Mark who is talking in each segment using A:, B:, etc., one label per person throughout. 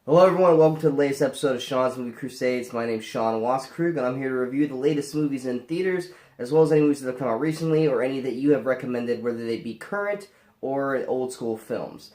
A: Hello everyone, welcome to the latest episode of Sean's Movie Crusades. My name's Sean Waskrug, and I'm here to review the latest movies in theaters, as well as any movies that have come out recently, or any that you have recommended, whether they be current or old school films.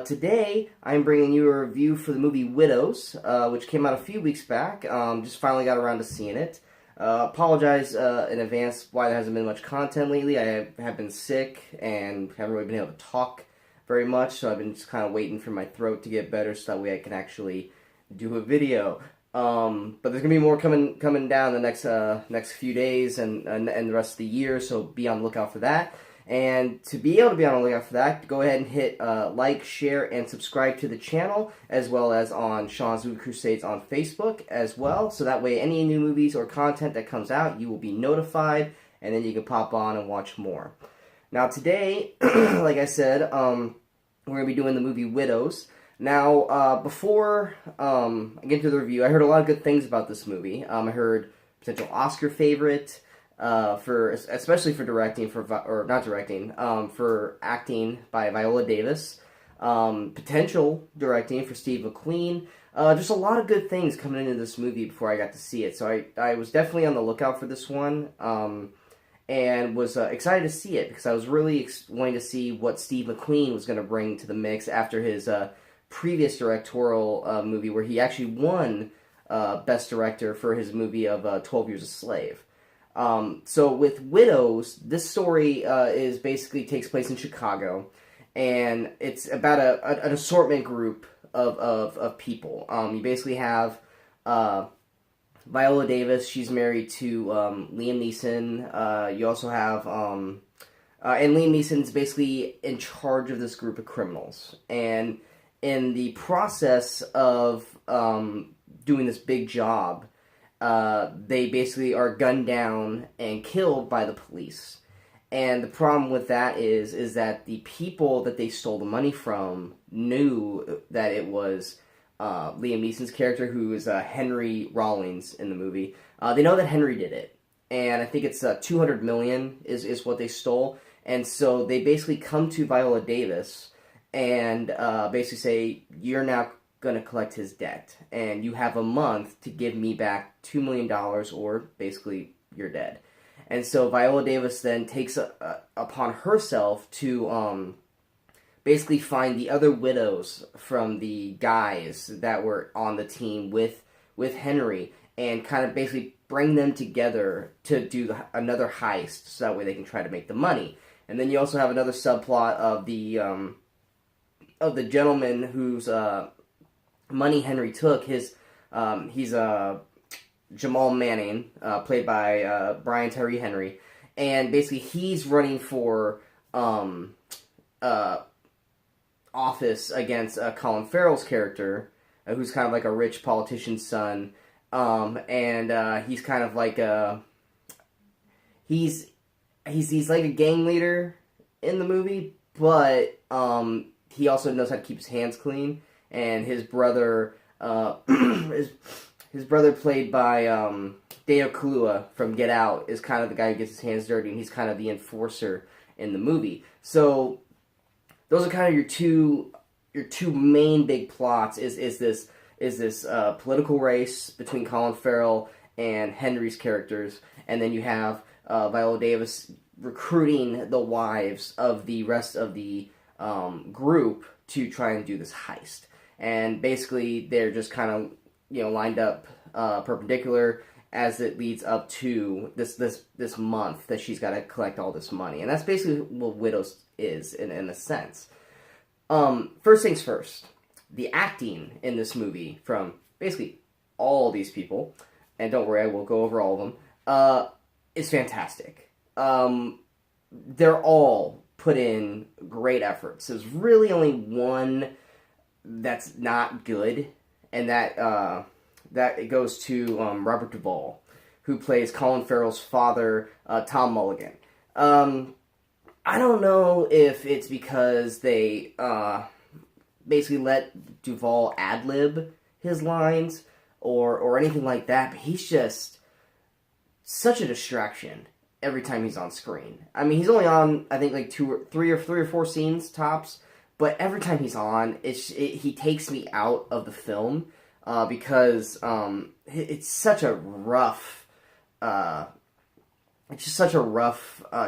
A: Today, I'm bringing you a review for the movie Widows, which came out a few weeks back. Just finally got around to seeing it. Apologize in advance why there hasn't been much content lately. I have been sick and haven't really been able to talk very much, so I've been just kind of waiting for my throat to get better so that way I can actually do a video. But there's gonna be more coming down the next few days and the rest of the year, so be on the lookout for that. And to be able to be on the lookout for that, go ahead and hit like, share, and subscribe to the channel, as well as on Sean's Movie Crusades on Facebook as well, so that way any new movies or content that comes out, you will be notified, and then you can pop on and watch more. Now today, like I said, we're going to be doing the movie Widows. Now, before I get into the review, I heard a lot of good things about this movie. I heard potential Oscar favorite, especially for directing, for acting by Viola Davis. Potential directing for Steve McQueen. Just a lot of good things coming into this movie before I got to see it. So I was definitely on the lookout for this one. And was excited to see it because I was really wanting to see what Steve McQueen was going to bring to the mix after his previous directorial movie where he actually won Best Director for his movie of 12 Years a Slave. So with Widows, this story basically takes place in Chicago, and it's about an assortment group of people. You basically have Viola Davis, she's married to Liam Neeson. You also have, and Liam Neeson's basically in charge of this group of criminals. And in the process of doing this big job, they basically are gunned down and killed by the police. And the problem with that is that the people that they stole the money from knew that it was Liam Neeson's character, who is Henry Rollins in the movie. They know that Henry did it, and I think it's $200 million is what they stole. And so they basically come to Viola Davis and basically say, "You're now going to collect his debt, and you have a month to give me back $2 million, or basically you're dead." And so Viola Davis then takes upon herself to basically find the other widows from the guys that were on the team with Henry, and kind of basically bring them together to do another heist, so that way they can try to make the money. And then you also have another subplot of the gentleman whose money Henry took. He's Jamal Manning, played by Brian Tyree Henry, and basically he's running for office against Colin Farrell's character, who's kind of like a rich politician's son, and he's kind of like he's like a gang leader in the movie, but he also knows how to keep his hands clean. And his brother, his brother played by Deo Kaluuya from Get Out, is kind of the guy who gets his hands dirty, and he's kind of the enforcer in the movie. So those are kind of your two main big plots. Is this political race between Colin Farrell and Henry's characters, and then you have Viola Davis recruiting the wives of the rest of the group to try and do this heist. And basically, they're just kind of lined up perpendicular as it leads up to this month that she's got to collect all this money. And that's basically what Widows is in a sense. First things first, the acting in this movie from basically all these people, and don't worry, I will go over all of them, is fantastic. They're all put in great efforts. There's really only one that's not good, and that it goes to Robert Duvall, who plays Colin Farrell's father, Tom Mulligan. I don't know if it's because they basically let Duvall ad-lib his lines or anything like that, but he's just such a distraction every time he's on screen. I mean, he's only on, I think, like three or four scenes tops, but every time he's on, he takes me out of the film because it's such a rough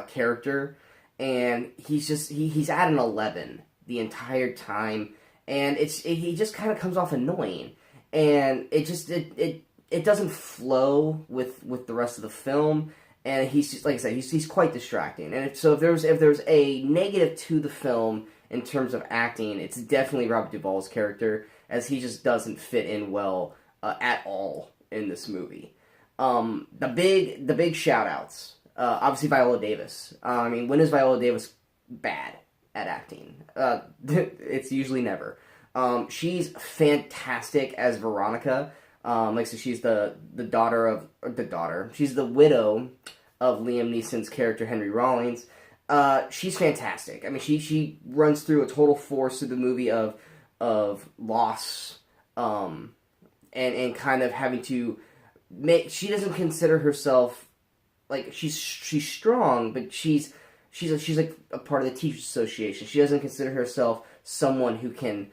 A: character, and he's at an 11 the entire time, and he just kind of comes off annoying, and it doesn't flow with the rest of the film. And he's just, like I said, he's quite distracting. And so if there's a negative to the film in terms of acting, it's definitely Robert Duvall's character, as he just doesn't fit in well at all in this movie. The big shout outs, obviously Viola Davis. I mean, when is Viola Davis bad at acting? It's usually never. She's fantastic as Veronica. Like, so she's the widow of Liam Neeson's character Henry Rollins. She's fantastic. I mean, she runs through a total force through the movie of loss, and kind of having to make. She doesn't consider herself, like, she's strong, but she's like a part of the Teachers Association. She doesn't consider herself someone who can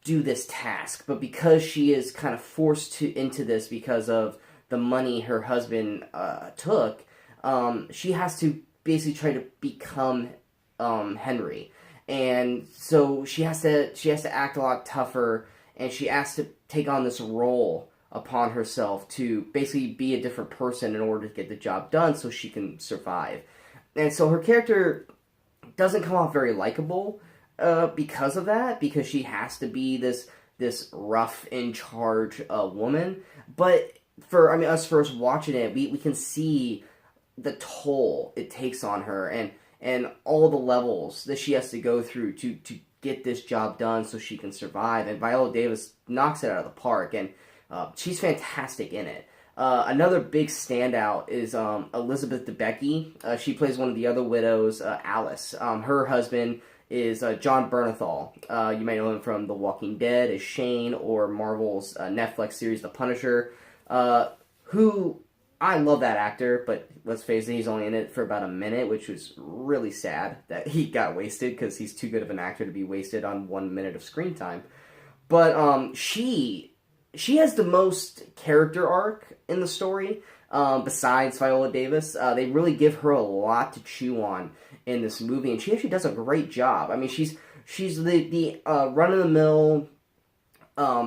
A: do this task, but because she is kind of forced into this because of the money her husband took, she has to basically try to become Henry, and so she has to act a lot tougher, and she has to take on this role upon herself to basically be a different person in order to get the job done so she can survive. And so her character doesn't come off very likable because of that, because she has to be this rough, in charge woman. But us first watching it, we can see the toll it takes on her, and all the levels that she has to go through to get this job done so she can survive. And Viola Davis knocks it out of the park, and she's fantastic in it. Another big standout is Elizabeth Debicki. She plays one of the other widows, Alice. Her husband is John Bernthal. You might know him from The Walking Dead as Shane, or Marvel's Netflix series The Punisher, who, I love that actor, but let's face it, he's only in it for about a minute, which was really sad that he got wasted, because he's too good of an actor to be wasted on 1 minute of screen time. But she has the most character arc in the story, besides Viola Davis. They really give her a lot to chew on in this movie, and she actually does a great job. I mean, she's the run-of-the-mill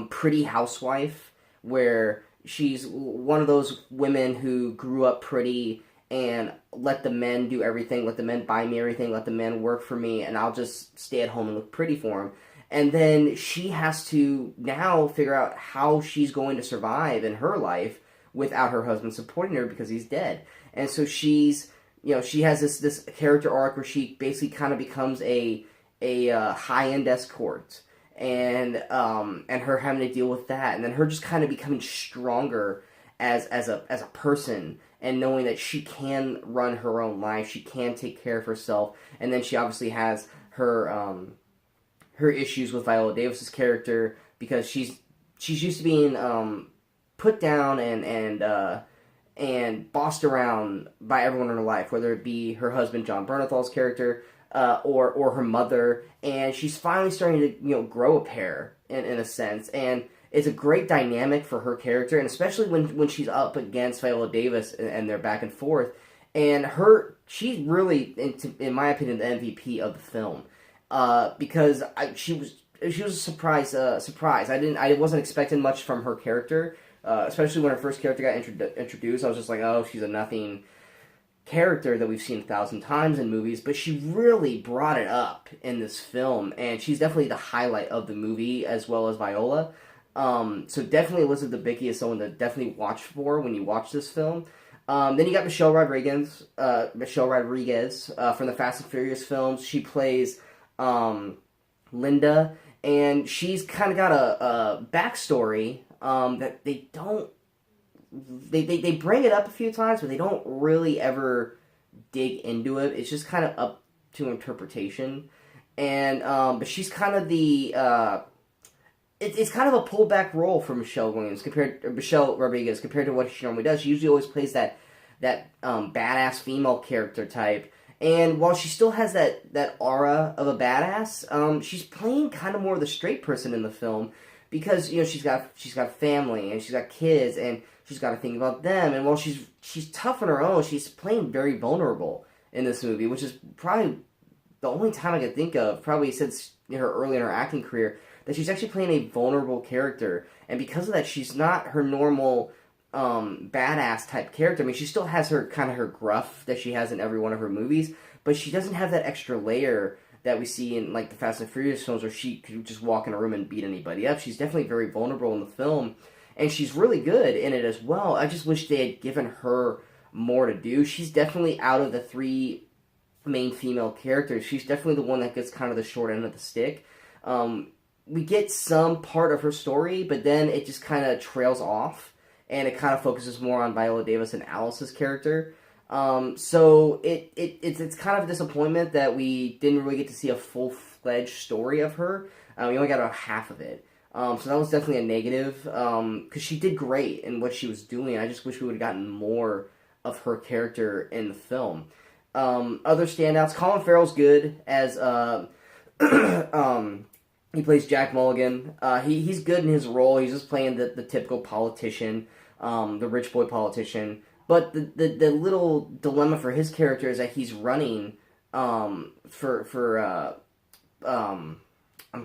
A: pretty housewife, where she's one of those women who grew up pretty and let the men do everything, let the men buy me everything, let the men work for me, and I'll just stay at home and look pretty for them. And then she has to now figure out how she's going to survive in her life without her husband supporting her because he's dead. And so she has this character arc where she basically kind of becomes a high-end escort, and her having to deal with that, and then her just kind of becoming stronger as a person, and knowing that she can run her own life, she can take care of herself. And then she obviously has her issues with Viola Davis's character, because she's used to being put down and bossed around by everyone in her life, whether it be her husband John Bernthal's character or her mother, and she's finally starting to grow a pair in a sense, and it's a great dynamic for her character, and especially when she's up against Viola Davis and they're back and forth, and she's really, in my opinion, the MVP of the film. Because she was a surprise. I wasn't expecting much from her character, especially when her first character got introduced. I was just like, oh, she's a nothing character that we've seen 1,000 times in movies. But she really brought it up in this film, and she's definitely the highlight of the movie, as well as Viola. So definitely Elizabeth Debicki is someone to definitely watch for when you watch this film. Then you got Michelle Rodriguez from the Fast and Furious films. She plays Linda, and she's kind of got a backstory that they don't. They bring it up a few times, but they don't really ever dig into it. It's just kind of up to interpretation, and but she's kind of the. It's kind of a pullback role for Michelle Rodriguez compared to what she normally does. She usually always plays that badass female character type, And while she still has that aura of a badass, she's playing kind of more of the straight person in the film because she's got family and she's got kids and she's got to think about them. And while she's tough on her own, she's playing very vulnerable in this movie, which is probably the only time I could think of, probably since her early in her acting career, that she's actually playing a vulnerable character. And because of that, she's not her normal badass type character. I mean, she still has her kind of her gruff that she has in every one of her movies, but she doesn't have that extra layer that we see in like the Fast and Furious films where she could just walk in a room and beat anybody up. She's definitely very vulnerable in the film, and she's really good in it as well. I just wish they had given her more to do. She's definitely, out of the three main female characters, she's definitely the one that gets kind of the short end of the stick. We get some part of her story, but then it just kind of trails off. And it kind of focuses more on Viola Davis and Alice's character. So it's kind of a disappointment that we didn't really get to see a full-fledged story of her. We only got about half of it. So that was definitely a negative, because she did great in what she was doing. I just wish we would have gotten more of her character in the film. Other standouts, Colin Farrell's good as he plays Jack Mulligan. He's good in his role. He's just playing the typical politician, the rich boy politician. But the little dilemma for his character is that he's running I'm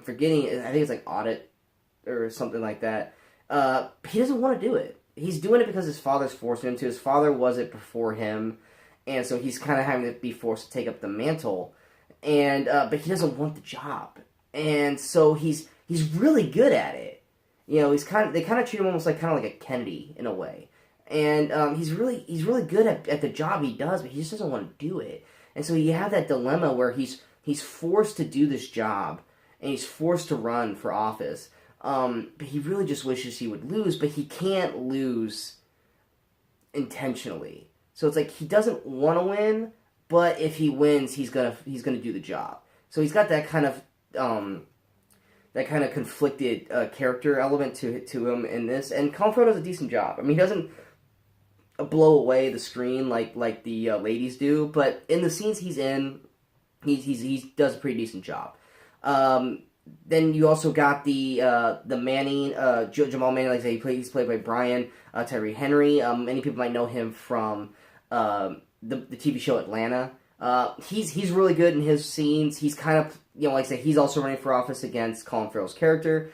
A: forgetting, I think it's like audit or something like that. He doesn't want to do it. He's doing it because his father's forcing him to. His father was it before him, and so he's kind of having to be forced to take up the mantle. And but he doesn't want the job. And so he's really good at it. They kind of treat him almost like a Kennedy in a way. And he's really good at the job he does, but he just doesn't want to do it. And so you have that dilemma where he's forced to do this job, and he's forced to run for office. But he really just wishes he would lose, but he can't lose intentionally. So it's like he doesn't want to win, but if he wins, he's gonna do the job. So he's got that kind of conflicted character element to him in this, and Colin Farrell does a decent job. I mean, he doesn't blow away the screen like the ladies do, but in the scenes he's in, he does a pretty decent job. Then you also got the Manning, Jamal Manning, like I say, he's played by Brian Tyree Henry. Many people might know him from the TV show Atlanta. He's really good in his scenes. He's kind of, like I say, he's also running for office against Colin Farrell's character.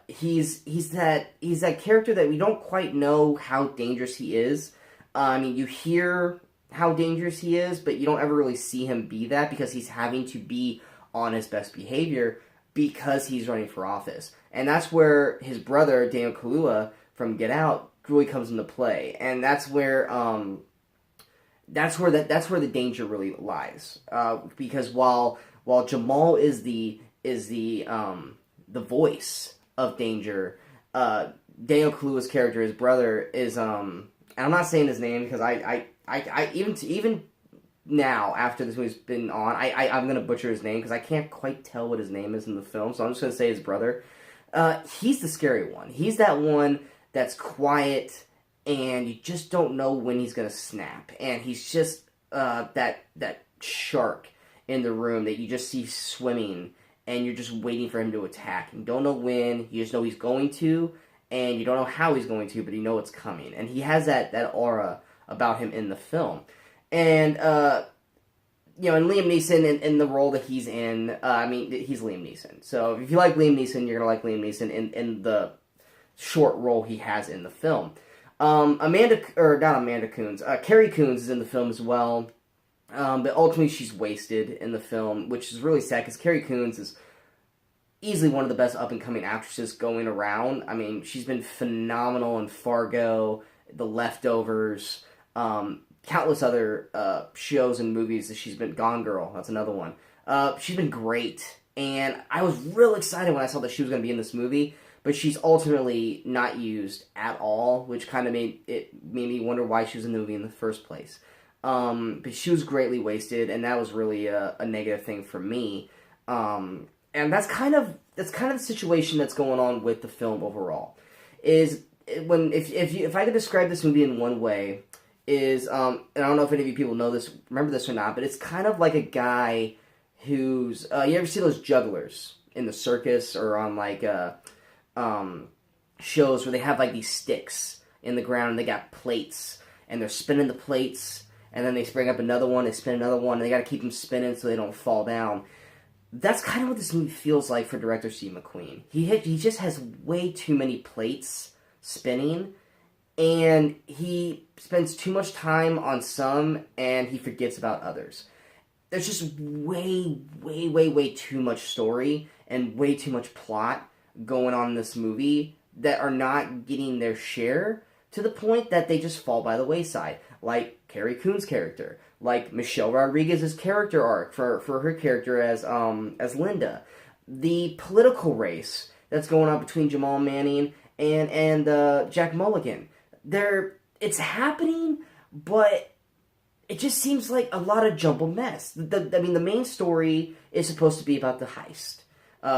A: He's that character that we don't quite know how dangerous he is. I mean, you hear how dangerous he is, but you don't ever really see him be that because he's having to be on his best behavior because he's running for office. And that's where his brother, Daniel Kaluuya from Get Out, really comes into play. And that's where the danger really lies. Because while Jamal is the voice of danger, Daniel Kaluuya's character, his brother, is and I'm not saying his name because I even now, after this movie's been on, I'm going to butcher his name because I can't quite tell what his name is in the film, so I'm just going to say his brother. He's the scary one. He's that one that's quiet, and you just don't know when he's going to snap. And he's just that shark in the room that you just see swimming, and you're just waiting for him to attack. You don't know when, you just know he's going to, and you don't know how he's going to, but you know it's coming. And he has that aura about him in the film. And, and Liam Neeson in the role that he's in, I mean, he's Liam Neeson. So if you like Liam Neeson, you're going to like Liam Neeson in the short role he has in the film. Carrie Coons is in the film as well. But ultimately she's wasted in the film, which is really sad because Carrie Coons is easily one of the best up-and-coming actresses going around. I mean, she's been phenomenal in Fargo, The Leftovers, countless other shows and movies that she's been. Gone Girl, that's another one. She's been great, and I was real excited when I saw that she was going to be in this movie, but she's ultimately not used at all, which kind of made me wonder why she was in the movie in the first place. But she was greatly wasted, and that was really a negative thing for me. And that's kind of the situation that's going on with the film overall. If I could describe this movie in one way, is, and I don't know if any of you people know this, remember this or not, but it's kind of like a guy who's, you ever see those jugglers in the circus or on like shows where they have like these sticks in the ground and they got plates and they're spinning the plates and then they bring up another one, they spin another one, and they got to keep them spinning so they don't fall down. That's kind of what this movie feels like for director Steve McQueen. He just has way too many plates spinning, and he spends too much time on some, and he forgets about others. There's just way too much story and way too much plot going on in this movie that are not getting their share, to the point that they just fall by the wayside. Like Carrie Coon's character, like Michelle Rodriguez's character arc for her character as Linda, the political race that's going on between Jamal Manning and Jack Mulligan. It's happening, but it just seems like a lot of jumbled mess. The main story is supposed to be about the heist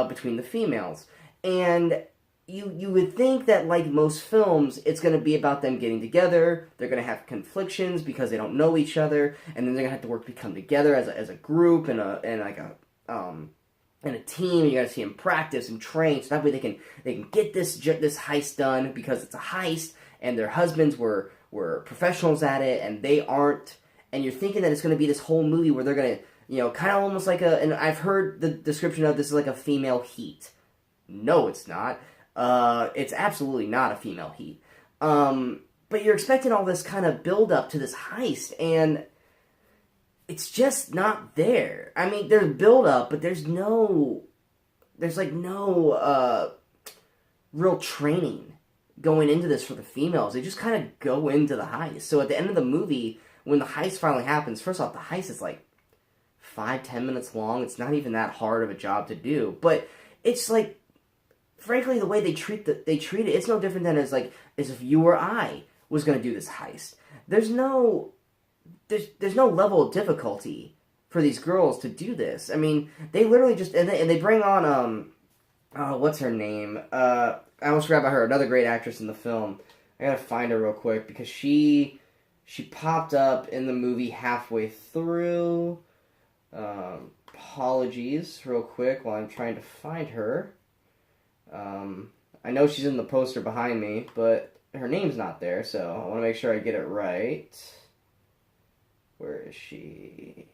A: between the females, and you would think that, like most films, it's going to be about them getting together. They're going to have conflictions because they don't know each other, and then they're going to have to work to come together as a group and a team. You got to see them practice and train, so that way they can get this heist done, because it's a heist, and their husbands were professionals at it, and they aren't. And you're thinking that it's going to be this whole movie where they're going to, kind of almost like and I've heard the description of this is like a female Heat. No, it's not. It's absolutely not a female Heat. But you're expecting all this kind of build up to this heist, and it's just not there. I mean, there's build up, but there's no real training going into this for the females. They just kind of go into the heist. So at the end of the movie, when the heist finally happens, first off, the heist is like 5-10 minutes long. It's not even that hard of a job to do, but it's like, frankly, the way they treat it, it's no different than as if you or I was going to do this heist. There's no level of difficulty for these girls to do this. I mean, they literally just, and they bring on, what's her name? I almost forgot about her, another great actress in the film. I gotta find her real quick, because she popped up in the movie halfway through. Apologies real quick while I'm trying to find her. I know she's in the poster behind me, but her name's not there, so I want to make sure I get it right. Where is she?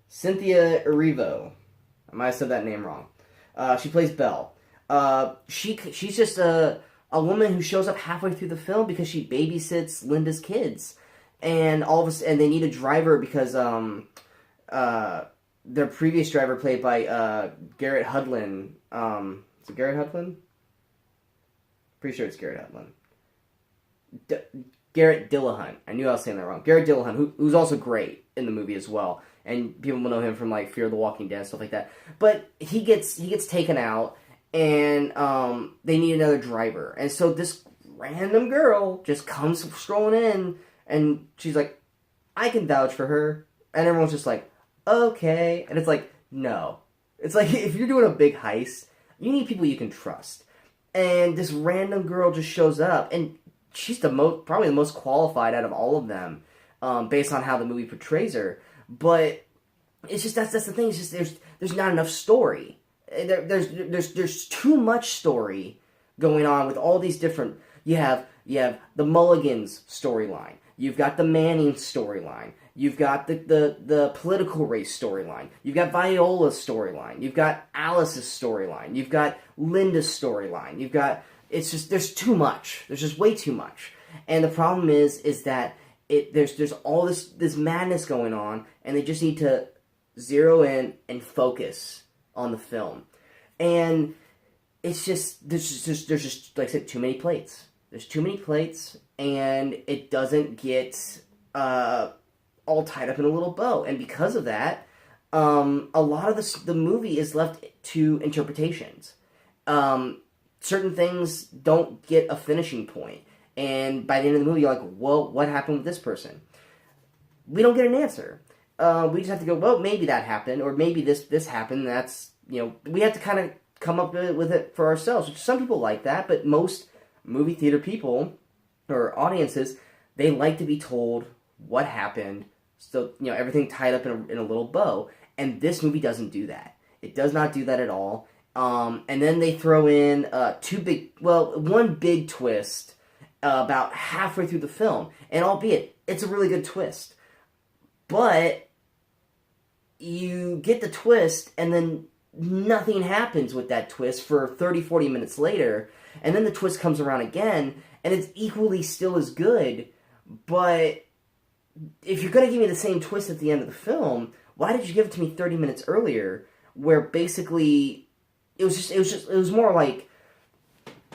A: Cynthia Erivo. I might have said that name wrong. She plays Belle. She's just a woman who shows up halfway through the film because she babysits Linda's kids, and and they need a driver because their previous driver, played by Garrett Hudlin. Is it Garrett Hudlin? Pretty sure it's Garrett Hudlin. Garrett Dillahunt. I knew I was saying that wrong. Garrett Dillahunt, who's also great in the movie as well, and people will know him from like Fear the Walking Dead, stuff like that. But he gets taken out, and they need another driver, and so this random girl just comes strolling in, and she's like, "I can vouch for her," and everyone's just like, "Okay," and it's like, no. It's like, if you're doing a big heist, you need people you can trust. And this random girl just shows up, and she's probably the most qualified out of all of them, based on how the movie portrays her. But it's just that's the thing. It's just there's not enough story. There's too much story going on with all these different. You have the Mulligans storyline. You've got the Manning storyline. You've got the political race storyline. You've got Viola's storyline. You've got Alice's storyline. You've got Linda's storyline. It's just, there's too much. There's just way too much. And the problem is that there's all this madness going on, and they just need to zero in and focus on the film. And it's just, there's just, like I said, too many plates. There's too many plates, and it doesn't get all tied up in a little bow. And because of that, a lot of the movie is left to interpretations. Certain things don't get a finishing point. And by the end of the movie, you're like, well, what happened with this person? We don't get an answer. We just have to go, well, maybe that happened, or maybe this happened. That's, we have to kind of come up with it for ourselves. Which some people like that, but most movie theater people or audiences, they like to be told what happened, so everything tied up in a little bow. And this movie doesn't do that. It does not do that at all. And then they throw in one big twist about halfway through the film, and albeit it's a really good twist, but you get the twist and then nothing happens with that twist for 30-40 minutes later, and then the twist comes around again and it's equally still as good. But if you're going to give me the same twist at the end of the film, why did you give it to me 30 minutes earlier, where basically it was more like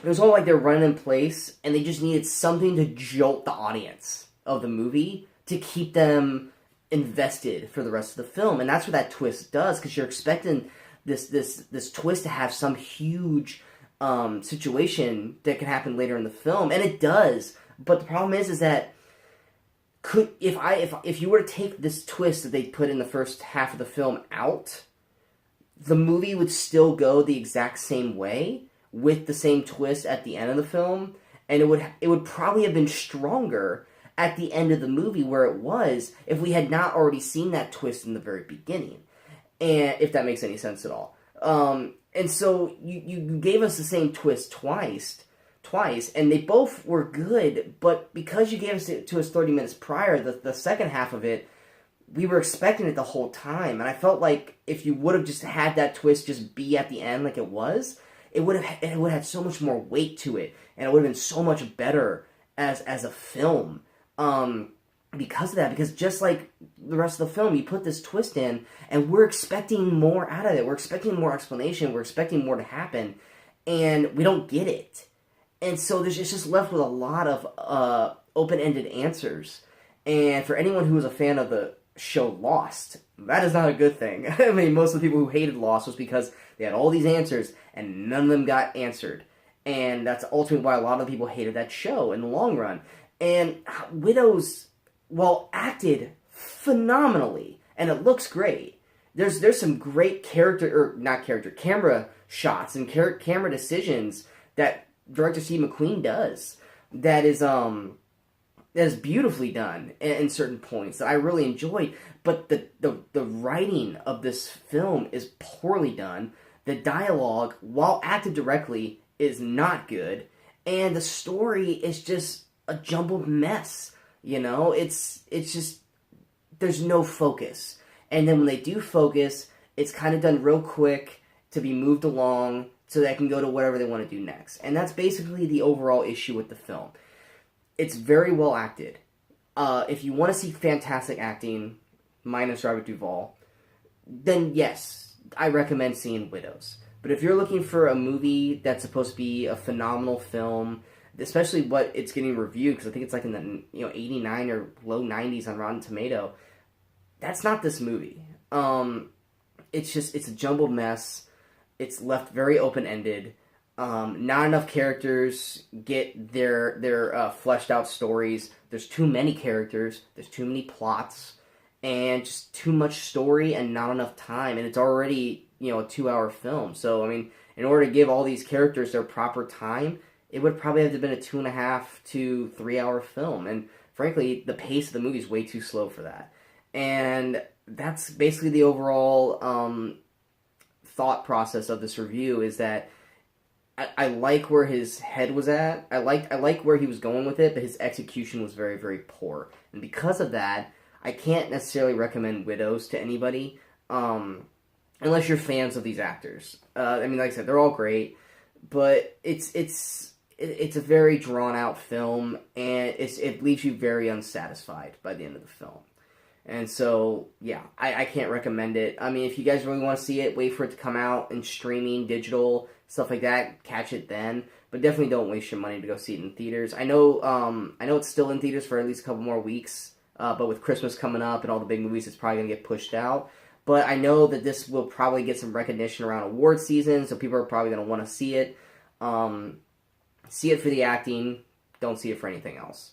A: they're running in place and they just needed something to jolt the audience of the movie to keep them invested for the rest of the film. And that's what that twist does, because you're expecting this twist to have some huge situation that can happen later in the film, and it does. But the problem is that if you were to take this twist that they put in the first half of the film out, the movie would still go the exact same way with the same twist at the end of the film, and it would probably have been stronger at the end of the movie where it was if we had not already seen that twist in the very beginning, and if that makes any sense at all. And so you gave us the same twist twice, and they both were good, but because you gave it to us 30 minutes prior, the second half of it, we were expecting it the whole time, and I felt like if you would have just had that twist just be at the end like it was, it would have had so much more weight to it, and it would have been so much better as a film. Because of that, because just like the rest of the film, you put this twist in, and we're expecting more out of it. We're expecting more explanation. We're expecting more to happen, and we don't get it. And so it's just left with a lot of open-ended answers. And for anyone who was a fan of the show Lost, that is not a good thing. I mean, most of the people who hated Lost was because they had all these answers, and none of them got answered. And that's ultimately why a lot of people hated that show in the long run. And Widows, well, acted phenomenally, and it looks great. There's some great camera shots and camera decisions that director Steve McQueen does that is beautifully done in certain points that I really enjoyed. But the writing of this film is poorly done. The dialogue, while acted directly, is not good, and the story is just a jumbled mess. It's just, there's no focus. And then when they do focus, it's kind of done real quick to be moved along so they can go to whatever they want to do next. And that's basically the overall issue with the film. It's very well acted. If you want to see fantastic acting, minus Robert Duvall, then yes, I recommend seeing Widows. But if you're looking for a movie that's supposed to be a phenomenal film, especially what it's getting reviewed, because I think it's like in the 89 or low 90s on Rotten Tomato, that's not this movie. It's a jumbled mess. It's left very open-ended. Not enough characters get their fleshed out stories. There's too many characters. There's too many plots, and just too much story and not enough time. And it's already a 2-hour film. So I mean, in order to give all these characters their proper time, it would probably have to have been a 2.5 to 3 hour film. And frankly, the pace of the movie is way too slow for that. And that's basically the overall thought process of this review, is that I like where his head was at. I like where he was going with it, but his execution was very, very poor. And because of that, I can't necessarily recommend Widows to anybody, unless you're fans of these actors. I mean, like I said, they're all great, but it's a very drawn-out film, and it leaves you very unsatisfied by the end of the film. And so, yeah, I can't recommend it. I mean, if you guys really want to see it, wait for it to come out in streaming, digital, stuff like that. Catch it then. But definitely don't waste your money to go see it in theaters. I know it's still in theaters for at least a couple more weeks, but with Christmas coming up and all the big movies, it's probably going to get pushed out. But I know that this will probably get some recognition around award season, so people are probably going to want to see it. See it for the acting. Don't see it for anything else.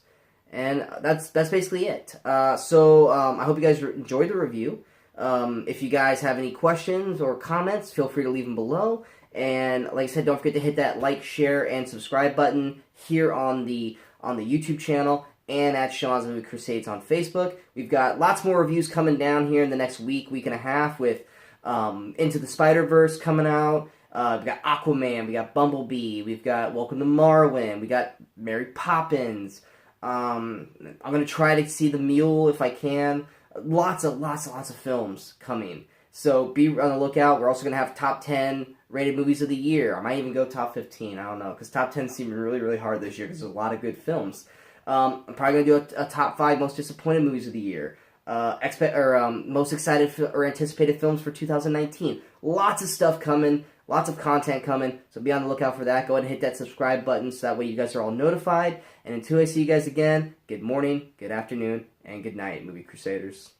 A: And that's basically it. So I hope you guys enjoyed the review. If you guys have any questions or comments, feel free to leave them below. And like I said, don't forget to hit that like, share, and subscribe button here on the on the YouTube channel and at Sean's Movie Crusades on Facebook. We've got lots more reviews coming down here in the next week and a half with Into the Spider-Verse coming out. We've got Aquaman, we got Bumblebee, we've got Welcome to Marwen, we got Mary Poppins. I'm going to try to see The Mule if I can. Lots of films coming. So be on the lookout. We're also going to have top 10 rated movies of the year. I might even go top 15. I don't know. Because top 10 seemed really hard this year because there's a lot of good films. I'm probably going to do a top 5 most disappointed movies of the year. Most excited or anticipated films for 2019. Lots of stuff coming. Lots of content coming, so be on the lookout for that. Go ahead and hit that subscribe button so that way you guys are all notified. And until I see you guys again, good morning, good afternoon, and good night, Movie Crusaders.